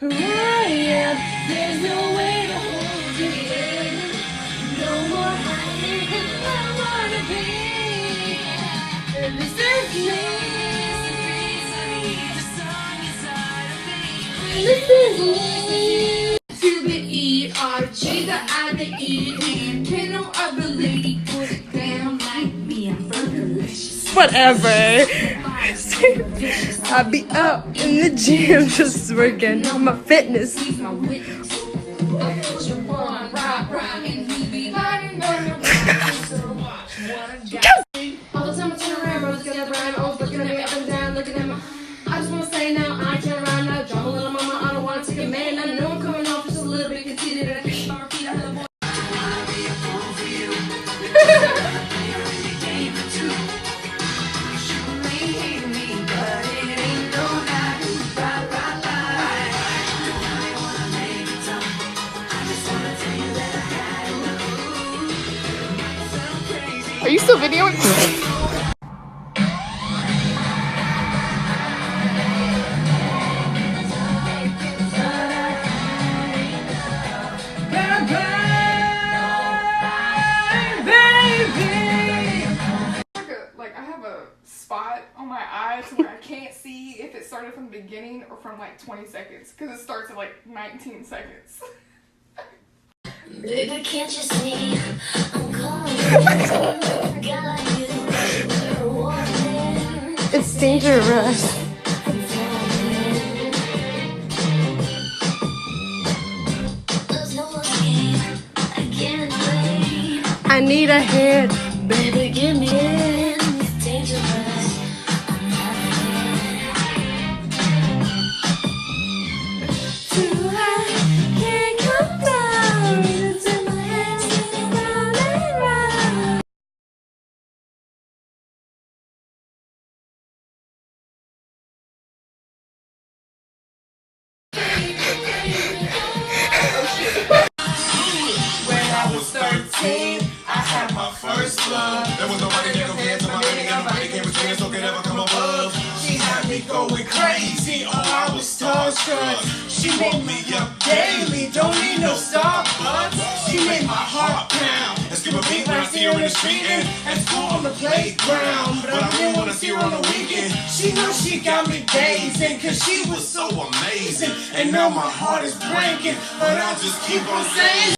who I am. There's no way to hold you in. No more hiding who I wanna be. And this is me. And this is me. To the E-R-G, the I-D-E-E. Can no other lady put it down like me? I'm Fergalicious. Whatever. I be out in the gym just working on my fitness. All the time I turn around, rose get around, always looking at me up and down, looking at my. I just wanna say now, I turn around now, drop a little mama, I don't wanna take a man. I know I'm coming off just a little bit conceited, and I can't start repeat, I heard the voice. Are you still videoing? Like I have a spot on my eye to where I can't see if it started from the beginning or from like 20 seconds because it starts at like 19 seconds. Baby, can't you see I'm calling you? It's dangerous. I need a hit. Baby, give me in. It's dangerous. I'm not Too high, can't come down. It's in my head, spinning round and round. When I was 13, I had my first love. There was nobody that compared to my lady. Nobody came between us, so could ever come above. She had me going crazy. Oh, I was starstruck. She woke me up daily. Don't need no Starbucks. She made my heart pound. And skip a beat when I see her in the street and at school on the playground. But I really wanna see her on the weekend. She knows she got me gazing, cause she was so amazing. And now my heart is breaking, but I just keep on saying.